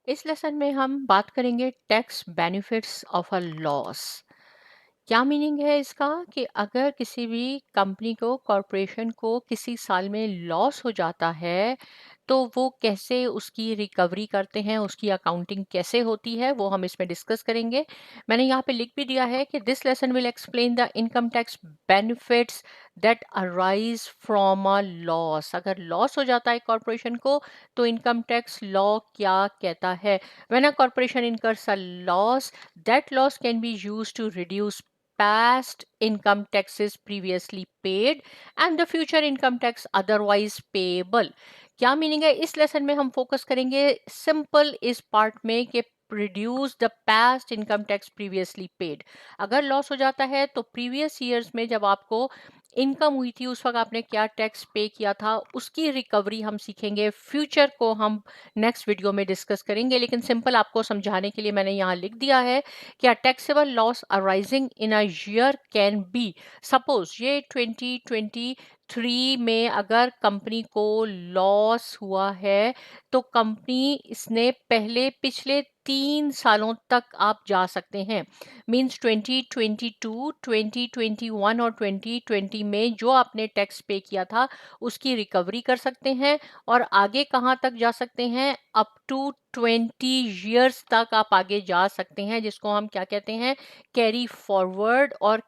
इस लेसन में हम बात करेंगे tax benefits of a loss. क्या मीनिंग है इसका कि अगर किसी भी कंपनी को कॉरपोरेशन को किसी साल में लॉस हो जाता है तो वो कैसे उसकी रिकवरी करते हैं, उसकी अकाउंटिंग कैसे होती है, वो हम इसमें डिस्कस करेंगे। मैंने यहाँ पे लिख भी दिया है कि this lesson will explain the income tax benefits that arise from a loss. अगर लॉस हो जाता है कॉरपोरेशन को तो इनकम टैक्स लॉ क्या कहता है। When a corporation incurs a loss, that loss can be used to reduce past income taxes previously paid and the future income tax otherwise payable। क्या मीनिंग है, इस लेसन में हम फोकस करेंगे simple इस पार्ट में कि reduce the past income tax previously paid. अगर लॉस हो जाता है तो प्रीवियस ईयर्स में जब आपको इनकम हुई थी उस वक्त आपने क्या टैक्स पे किया था, उसकी रिकवरी हम सीखेंगे। फ्यूचर को हम नेक्स्ट वीडियो में डिस्कस करेंगे, लेकिन सिंपल आपको समझाने के लिए मैंने यहाँ लिख दिया है कि a taxable loss arising in a year can be, suppose ये 2023 में अगर कंपनी को लॉस हुआ है तो कंपनी इसने पहले पिछले 3 सालों तक आप जा सकते हैं। मींस 2022, 2021 और 2020 में जो आपने टैक्स पे किया था उसकी रिकवरी कर सकते हैं। और आगे कहाँ तक जा सकते हैं, अप टू 20 years तक आप आगे जा सकते हैं, जिसको हम क्या कहते हैं, कैरी फॉरवर्ड और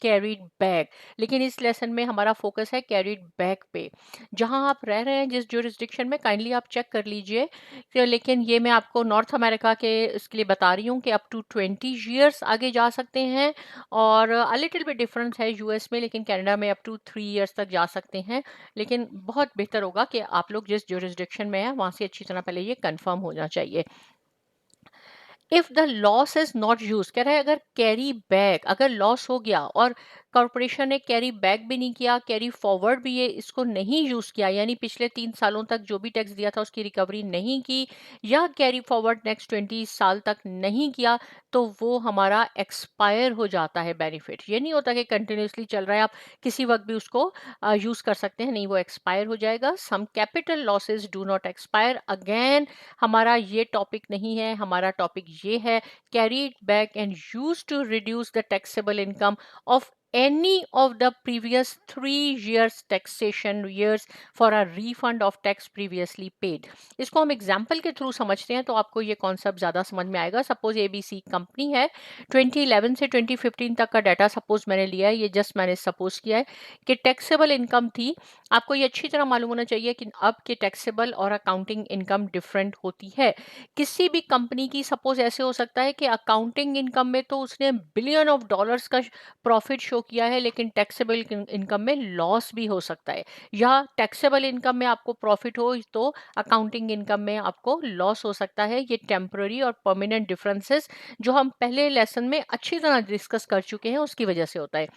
कैरीड बैक। लेकिन इस लेसन में हमारा फोकस है कैरीड बैक पे। जहां आप रह रहे हैं जिस जुरिस्डिक्शन में, काइंडली आप चेक कर लीजिए लेकिन ये मैं आपको नॉर्थ अमेरिका के इसके लिए बता रही हूँ कि अप टू 20 years आगे जा सकते हैं। और अ लिटिल बिट डिफरेंस है यूएस में, लेकिन कनाडा में अप टू 3 years तक जा सकते हैं। लेकिन बहुत बेहतर होगा कि आप लोग जिस जुरिस्डिक्शन में है वहां से अच्छी तरह पहले ये कंफर्म होना चाहिए। If the loss is not use, कह रहा है अगर कैरी बैक, अगर लॉस हो गया और कॉरपोरेशन ने कैरी बैक भी नहीं किया, कैरी फॉरवर्ड भी ये इसको नहीं यूज किया, यानी पिछले 3 सालों तक जो भी टैक्स दिया था उसकी रिकवरी नहीं की, या कैरी फॉरवर्ड नेक्स्ट 20 साल तक नहीं किया, तो वो हमारा एक्सपायर हो जाता है बेनिफिट। ये नहीं होता कि कंटिन्यूसली चल रहा है, आप किसी वक्त भी उसको यूज कर सकते हैं, नहीं, वो एक्सपायर हो जाएगा। Some capital losses do not expire. Again हमारा ये टॉपिक नहीं है, हमारा टॉपिक ये है carried back and use to reduce the taxable income of any of the previous 3 years taxation years for a refund of tax previously paid। इसको हम example के थ्रू समझते हैं तो आपको ये कॉन्सेप्ट ज्यादा समझ में आएगा। सपोज एबीसी कंपनी है, 2011 से 2015 तक का डाटा सपोज मैंने लिया है, ये जस्ट मैंने सपोज किया है कि टैक्सेबल इनकम थी। आपको ये अच्छी तरह मालूम होना चाहिए कि अब के टैक्सेबल और अकाउंटिंग इनकम डिफरेंट होती है। किसी भी कंपनी की सपोज ऐसे हो सकता है कि अकाउंटिंग इनकम में तो उसने बिलियन ऑफ डॉलर्स का प्रॉफिट शो किया है, लेकिन टैक्सेबल इनकम में लॉस भी हो सकता है। या टैक्सेबल इनकम में आपको प्रॉफिट हो तो अकाउंटिंग इनकम में आपको लॉस हो सकता है। ये टेम्पररी और परमानेंट डिफरेंसेस जो हम पहले लेसन में अच्छी तरह डिस्कस कर चुके हैं उसकी वजह से होता है।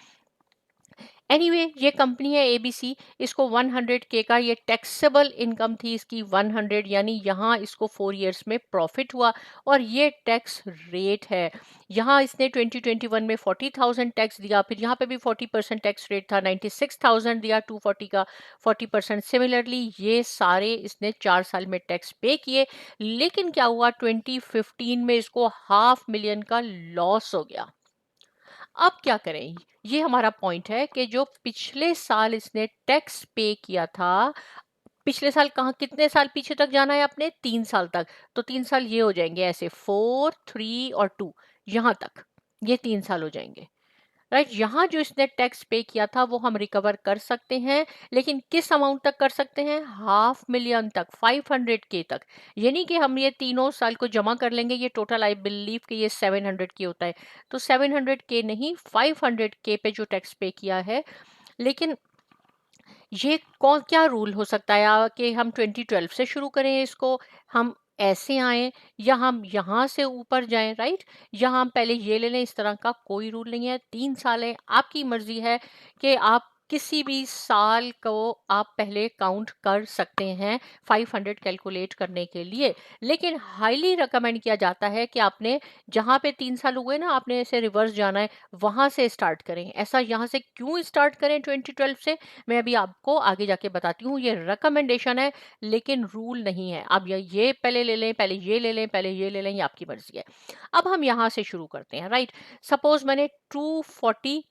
एनीवे ये कंपनी है एबीसी, इसको 100K का ये टैक्सेबल इनकम थी इसकी 100, यानी यहाँ इसको 4 years में प्रॉफिट हुआ और ये टैक्स रेट है। यहाँ इसने 2021 में 40,000 टैक्स दिया, फिर यहाँ पे भी 40% टैक्स रेट था, 96,000 दिया 240 का 40%। सिमिलरली ये सारे इसने 4 साल में टैक्स पे किए। लेकिन क्या हुआ, 2015 में इसको 500,000 का लॉस हो गया। अब क्या करें, ये हमारा पॉइंट है कि जो पिछले साल इसने टैक्स पे किया था, पिछले साल कहाँ, कितने साल पीछे तक जाना है अपने, 3 साल तक। तो 3 साल ये हो जाएंगे ऐसे 4, 3 और 2, यहाँ तक ये 3 साल हो जाएंगे। राइट, यहाँ जो इसने टैक्स पे किया था वो हम रिकवर कर सकते हैं, लेकिन किस अमाउंट तक कर सकते हैं, 500,000 तक, 500K तक। यानी कि हम ये तीनों साल को जमा कर लेंगे, ये टोटल आई बिलीव कि ये 700K होता है। तो 700K नहीं, 500K पे जो टैक्स पे किया है। लेकिन ये कौन क्या रूल हो सकता है कि हम 2012 से शुरू करें इसको, हम ऐसे आए, या हम यहाँ से ऊपर जाएं, राइट, या हम पहले ये ले लें, इस तरह का कोई रूल नहीं है। 3 साल है, आपकी मर्जी है कि आप किसी भी साल को आप पहले काउंट कर सकते हैं 500 कैलकुलेट करने के लिए। लेकिन हाईली रिकमेंड किया जाता है कि आपने जहाँ पे 3 साल हुए ना, आपने ऐसे रिवर्स जाना है, वहाँ से स्टार्ट करें। ऐसा यहाँ से क्यों स्टार्ट करें 2012 से, मैं अभी आपको आगे जाके बताती हूँ। ये रिकमेंडेशन है लेकिन रूल नहीं है। आप ये पहले ले लें, पहले ये ले लें, पहले ये ले लें, ये आपकी मर्जी है। अब हम यहाँ से शुरू करते हैं, राइट। सपोज मैंने 240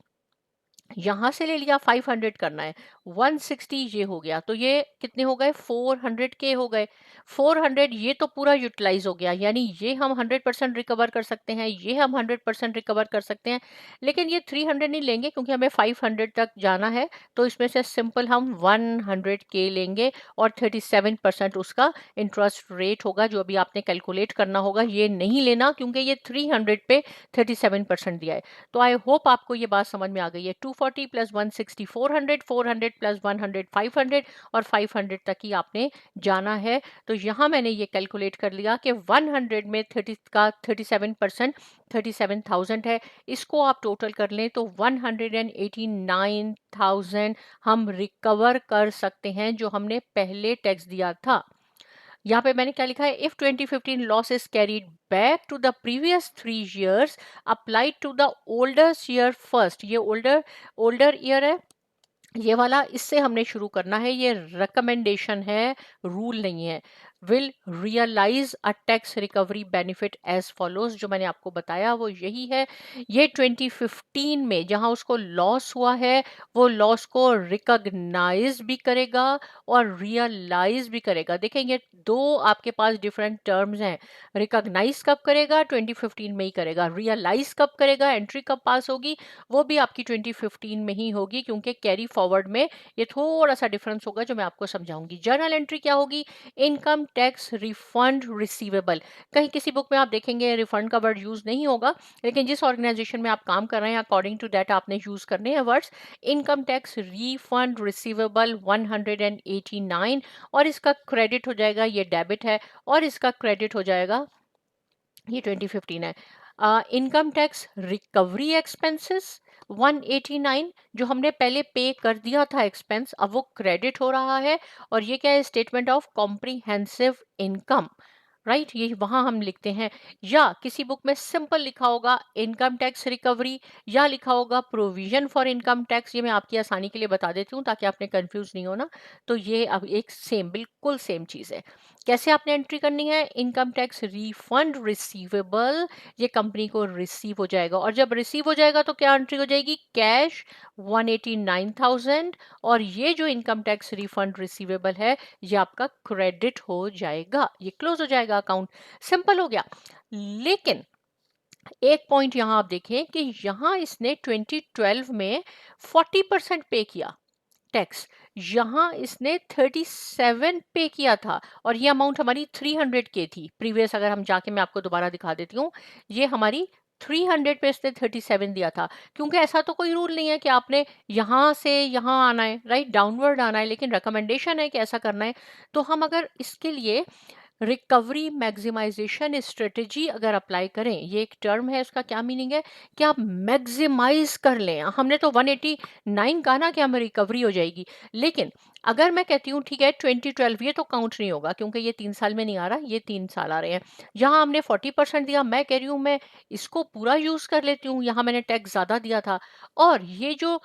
यहाँ से ले लिया, 500 करना है, 160 ये हो गया, तो ये कितने हो गए, 400 के हो गए। 400 ये तो पूरा यूटिलाइज हो गया, यानी ये हम 100% रिकवर कर सकते हैं, ये हम 100% रिकवर कर सकते हैं। लेकिन ये 300 नहीं लेंगे क्योंकि हमें 500 तक जाना है, तो इसमें से सिंपल हम 100 के लेंगे और 37% उसका इंटरेस्ट रेट होगा, जो अभी आपने कैलकुलेट करना होगा। ये नहीं लेना क्योंकि ये 300 पे 37% दिया है। तो आई होप आपको ये बात समझ में आ गई है। 240 प्लस 160 400, 400 प्लस 100 500, और 500 तक ही आपने जाना है। तो यहाँ मैंने ये कैलकुलेट कर लिया कि 100 में 30 का 37% 37,000 है। इसको आप टोटल कर लें तो 189,000 हम रिकवर कर सकते हैं, जो हमने पहले टैक्स दिया था। यहाँ पे मैंने क्या लिखा है, if 2015 loss is carried back to the previous 3 years applied to the older year first. ये ओल्डर ओल्डर ईयर है ये वाला, इससे हमने शुरू करना है। ये रिकमेंडेशन है, रूल नहीं है। Will realise a tax recovery benefit as follows, जो मैंने आपको बताया वो यही है। ये 2015 में जहां उसको लॉस हुआ है, वो लॉस को रिकॉग्नाइज भी करेगा और रियलाइज भी करेगा। देखेंगे दो आपके पास डिफरेंट टर्म्स हैं। रिकॉग्नाइज कब करेगा, 2015 में ही करेगा। रियलाइज कब करेगा, एंट्री कब पास होगी, वो भी आपकी 2015 में ही होगी, क्योंकि कैरी फॉरवर्ड में ये थोड़ा सा डिफरेंस होगा जो मैं आपको समझाऊंगी। जर्नल एंट्री क्या होगी, इनकम टैक्स रिफंड रिसीवेबल। कहीं किसी बुक में आप देखेंगे रिफंड का वर्ड यूज नहीं होगा, लेकिन जिस ऑर्गेनाइजेशन में आप काम कर रहे हैं अकॉर्डिंग टू दैट आपने यूज करने हैं words. Income tax refund receivable 189, और इसका क्रेडिट हो जाएगा, ये डेबिट है, और इसका क्रेडिट हो जाएगा, ये 2015 है। इनकम टैक्स रिकवरी एक्सपेंसेस 189, जो हमने पहले पे कर दिया था एक्सपेंस, अब वो क्रेडिट हो रहा है। और ये क्या है, statement of comprehensive income, right. ये वहां हम लिखते हैं, या किसी बुक में सिंपल लिखा होगा इनकम टैक्स रिकवरी, या लिखा होगा प्रोविजन फॉर इनकम टैक्स। ये मैं आपकी आसानी के लिए बता देती हूँ ताकि आपने कंफ्यूज नहीं हो ना। तो ये अब एक सेम, बिल्कुल सेम चीज है। कैसे आपने एंट्री करनी है, इनकम टैक्स रिफंड रिसीवेबल, ये कंपनी को रिसीव हो जाएगा। और जब रिसीव हो जाएगा तो क्या एंट्री हो जाएगी, कैश 189,000, और ये जो इनकम टैक्स रिफंड रिसीवेबल है ये आपका क्रेडिट हो जाएगा, ये क्लोज हो जाएगा अकाउंट। सिंपल हो गया। लेकिन एक पॉइंट यहां आप देखें कि यहां इसने 2012 में 40% पे किया टैक्स, यहाँ इसने 37 पे किया था, और ये अमाउंट हमारी 300 के थी प्रीवियस। अगर हम जाके मैं आपको दोबारा दिखा देती हूँ, ये हमारी 300 पे इसने 37 दिया था। क्योंकि ऐसा तो कोई रूल नहीं है कि आपने यहाँ से यहाँ आना है, राइट, डाउनवर्ड आना है, लेकिन रिकमेंडेशन है कि ऐसा करना है। तो हम अगर इसके लिए रिकवरी मैक्सिमाइजेशन स्ट्रेटेजी अगर अप्लाई करें, ये एक टर्म है, उसका क्या मीनिंग है कि आप मैक्सिमाइज कर लें। हमने तो 189 कहा ना कि हमें रिकवरी हो जाएगी, लेकिन अगर मैं कहती हूँ ठीक है 2012 ये तो काउंट नहीं होगा क्योंकि ये 3 साल में नहीं आ रहा, ये 3 साल आ रहे हैं। यहाँ हमने 40% दिया, मैं कह रही हूँ मैं इसको पूरा यूज कर लेती हूँ, यहाँ मैंने टैक्स ज्यादा दिया था। और ये जो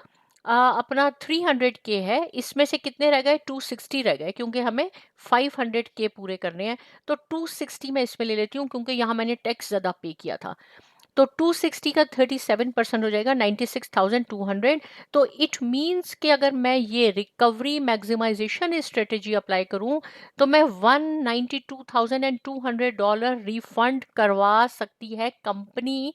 अपना 300 के है, इसमें से कितने रह गए, 260 रह गए, क्योंकि हमें 500 के पूरे करने हैं। तो 260 मैं इसमें ले लेती हूँ क्योंकि यहाँ मैंने टैक्स ज्यादा पे किया था। तो 260 का 37% हो जाएगा 96,200। तो इट मींस कि अगर मैं ये रिकवरी मैक्सिमाइजेशन स्ट्रेटेजी अप्लाई करूं तो मैं $192,200 रिफंड करवा सकती है कंपनी।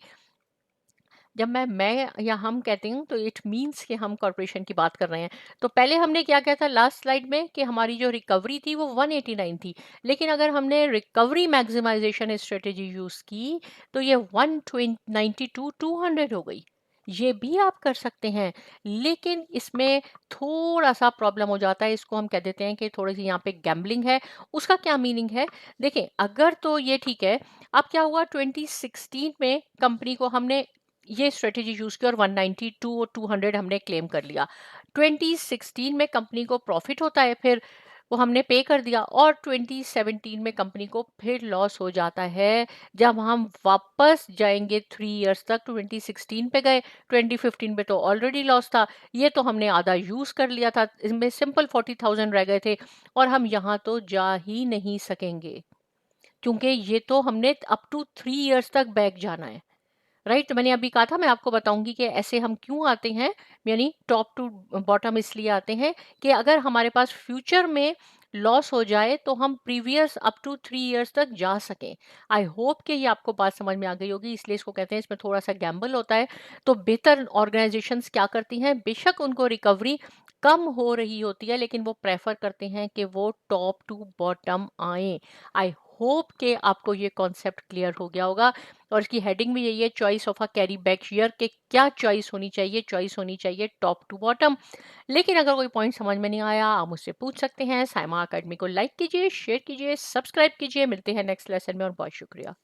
जब मैं या हम कहते हैं तो इट मींस कि हम कॉरपोरेशन की बात कर रहे हैं। तो पहले हमने क्या किया था लास्ट स्लाइड में कि हमारी जो रिकवरी थी वो 189 थी, लेकिन अगर हमने रिकवरी मैक्सिमाइजेशन स्ट्रेटेजी यूज की तो ये 192,200 हो गई। ये भी आप कर सकते हैं, लेकिन इसमें थोड़ा सा प्रॉब्लम हो जाता है। इसको हम कह देते हैं कि थोड़ी सी यहाँ पे गैम्बलिंग है। उसका क्या मीनिंग है, देखें, अगर तो ये ठीक है। अब क्या हुआ, 2016 में कंपनी को हमने ये स्ट्रेटेजी यूज की और 192 और 200 हमने क्लेम कर लिया। 2016 में कंपनी को प्रॉफिट होता है, फिर वो हमने पे कर दिया, और 2017 में कंपनी को फिर लॉस हो जाता है। जब हम वापस जाएंगे 3 इयर्स तक, 2016 पे गए, 2015 पे तो ऑलरेडी लॉस था, ये तो हमने आधा यूज कर लिया था, इसमें सिंपल 40,000 रह गए थे, और हम यहाँ तो जा ही नहीं सकेंगे, क्योंकि ये तो हमने अप टू 3 इयर्स तक बैक जाना है। राइट, मैंने अभी कहा था मैं आपको बताऊंगी कि ऐसे हम क्यों आते हैं, यानी टॉप टू बॉटम इसलिए आते हैं कि अगर हमारे पास फ्यूचर में लॉस हो जाए तो हम प्रीवियस अप टू 3 इयर्स तक जा सकें। आई होप कि ये आपको बात समझ में आ गई होगी, इसलिए इसको कहते हैं इसमें थोड़ा सा गैम्बल होता है। तो बेहतर ऑर्गेनाइजेशंस क्या करती हैं, बेशक उनको रिकवरी कम हो रही होती है, लेकिन वो प्रेफर करते हैं कि वो टॉप टू बॉटम आए। आई होप कि आपको ये कॉन्सेप्ट क्लियर हो गया होगा। और इसकी हेडिंग भी यही है, choice of a carry back share, के क्या चॉइस होनी चाहिए, चॉइस होनी चाहिए टॉप टू बॉटम। लेकिन अगर कोई पॉइंट समझ में नहीं आया, आप मुझसे पूछ सकते हैं। साइमा अकेडमी को लाइक कीजिए, शेयर कीजिए, सब्सक्राइब कीजिए। मिलते हैं नेक्स्ट लेसन में, और बहुत शुक्रिया।